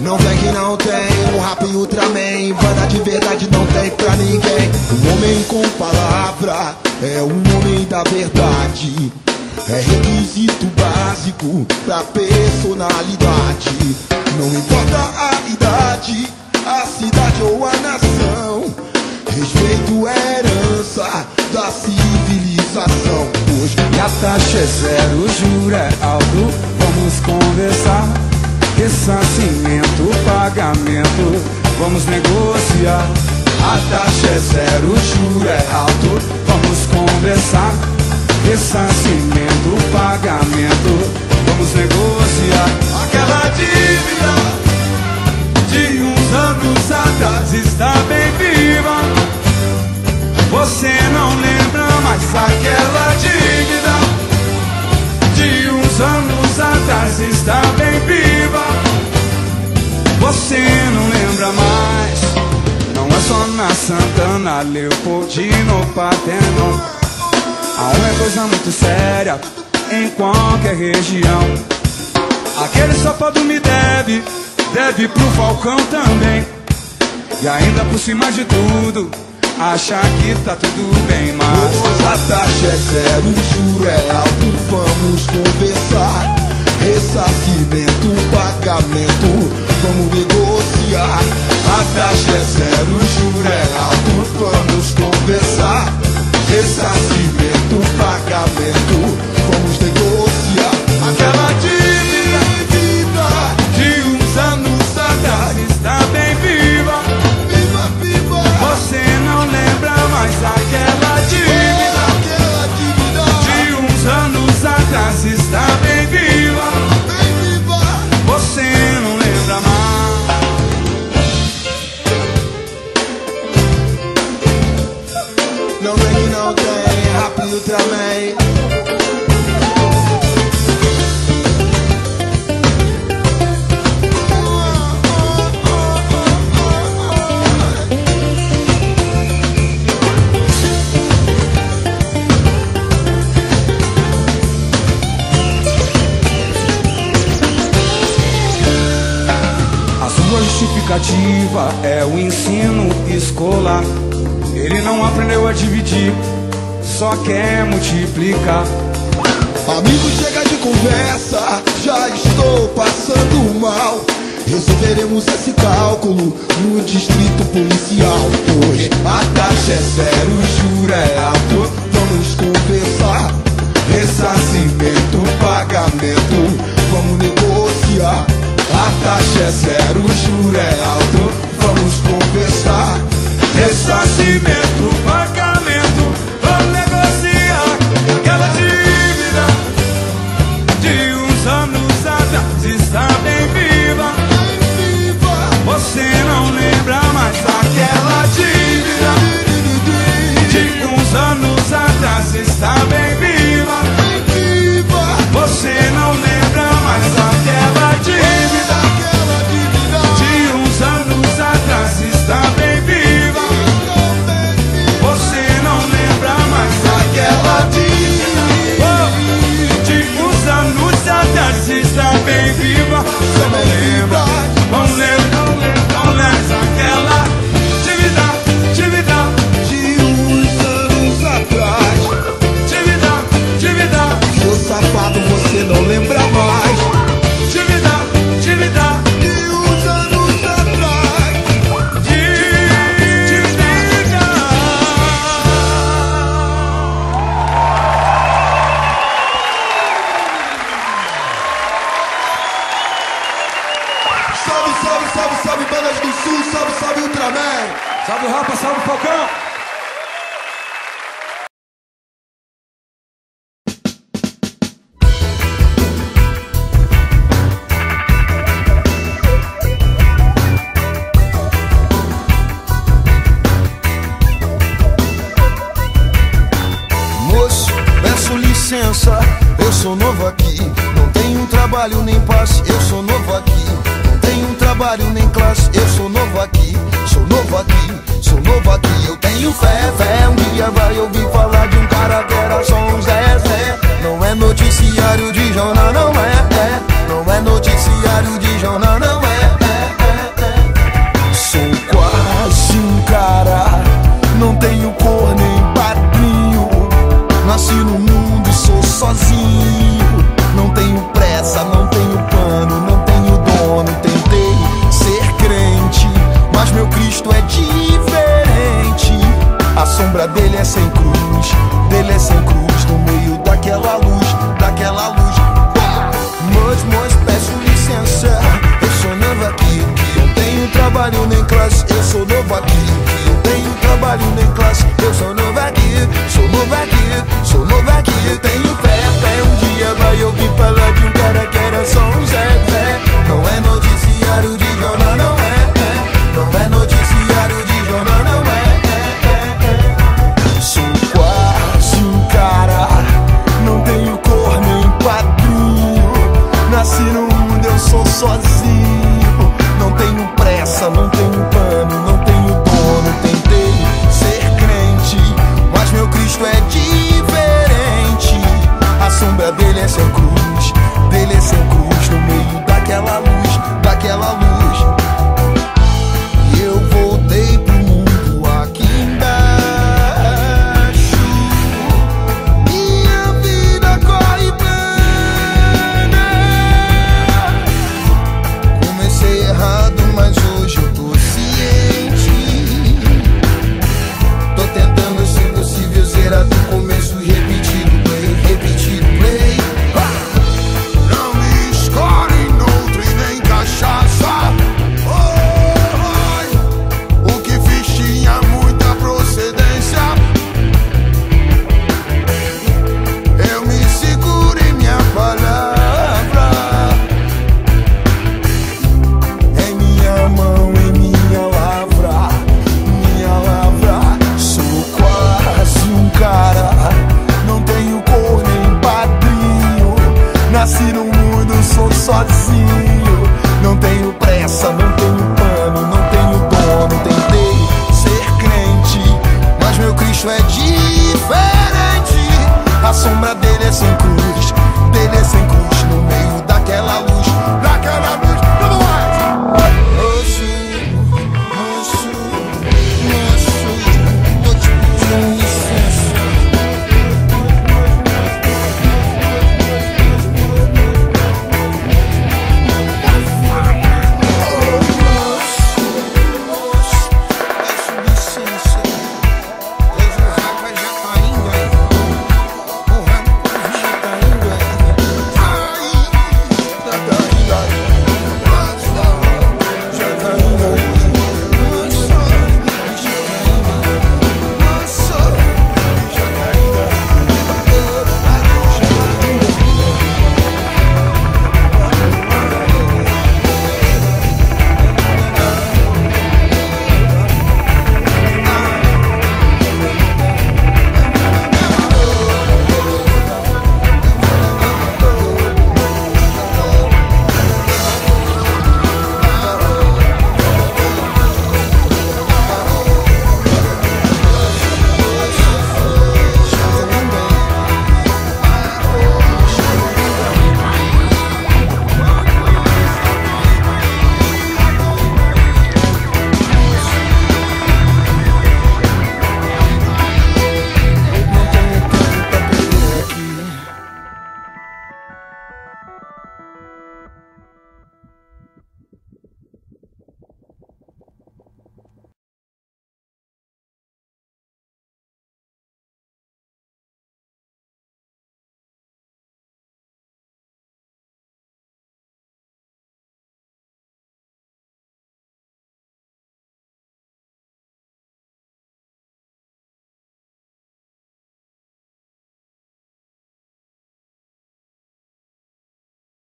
Não vem que não tem, o rap e Ultraman, banda de verdade não tem pra ninguém. Um homem com palavra é um homem da verdade. É requisito básico pra personalidade. Não importa a idade, a cidade ou a nação, respeito é herança da civilização. Hoje e a taxa é zero, o juro é alto, vamos conversar. Ressarcimento, pagamento, vamos negociar. A taxa é zero, o juro é alto, vamos conversar. Ressarcimento, pagamento, vamos negociar. Aquela dívida de uns anos atrás está bem viva. Você não lembra mais aquela dívida de uns anos atrás está bem viva. Você não lembra mais. Não é só na Santana, Leopoldino, Partenon. A honra é coisa muito séria em qualquer região. Aquele safado me deve, deve pro Falcão também. E ainda por cima de tudo, achar que tá tudo bem, mas a taxa é zero, o juro é alto, vamos conversar. Ressarcimento, pagamento, vamos negociar. A taxa é zero, o juro é alto, vamos conversar. Ressarcimento, pagamento, vamos negociar. Aquela dívida de uns anos atrás está bem viva. Viva, viva. Você não lembra mais aquela dívida de uns anos atrás está bem viva. Você não lembra mais. Não vem que não tem, rap e Ultraman. Justificativa é o ensino escolar. Ele não aprendeu a dividir, só quer multiplicar. Amigo, chega de conversa, já estou passando mal. Resolveremos esse cálculo no distrito policial. Hoje a taxa é zero, o juro é alto, vamos conversar. Ressarcimento, pagamento, vamos negociar. A taxa é zero, o juro é alto, vamos conversar. Ressarcimento, pagamento, vamos negociar. Aquela dívida de uns anos atrás está bem viva. Você não lembra mais aquela dívida de uns anos atrás está bem viva. Você não lembra mais aquela dívida de uns anos atrás está bem viva. Você não lembra mais aquela dívida de uns anos atrás está bem viva. Você não lembra, não lembra, não lembra aquela dívida de uns anos atrás. Dívida, seu safado, você não lembra mais. Dívida de uns anos atrás. Dívida. Salve, salve, salve, salve, bandas do sul, salve, salve, Ultraman. Salve o Rapa, salve o Falcão. Moço, peço licença, eu sou novo aqui. Não tenho trabalho nem passe, eu sou novo aqui. Não tenho trabalho nem classe, eu sou novo aqui. Sou novo aqui, sou novo aqui. Eu tenho fé, um dia vai ouvir falar de um cara que era só um Zé. Não é noticiário de jornal, não é. Não é noticiário de jornal, não é. sombra dele é sem cruz, dele é sem cruz, no meio daquela luz, daquela luz. Mas peço licença, eu sou novo aqui, que eu tenho trabalho nem classe, eu sou novo aqui, que eu tenho trabalho nem classe, eu sou novo aqui, sou novo aqui, sou novo aqui, tenho fé, um dia vai ouvir falar de um cara que era só um Zé. Não é noticiário de jornal, não é noticiário de jornal, não é. Sou quase um cara, não tenho cor nem padrinho, nasci no mundo, eu sou sozinho, não tenho pressa, não tenho plano, não tenho dono. Tentei ser crente, mas meu Cristo é diferente. A sombra dele é sem cruz, dele é sem cruz, no meio daquela luz, daquela luz. E eu voltei pro mundo aqui embaixo, minha vida corre plana. Comecei errado, mas hoje eu tô ciente. Tô tentando, se possível, zerar do começo, repetido play, repetido play. Não me escolhe noutro e nem cachaça. O que fiz tinha muita procedência. Eu me seguro em minha palavra, em minha mão, em minha lavra, minha lavra. Sou quase um cara, não tenho cor nem padrinho, nasci no mundo, sou sozinho, não tenho pressa, não tenho plano, não tenho dono. Tentei ser crente, mas meu Cristo é de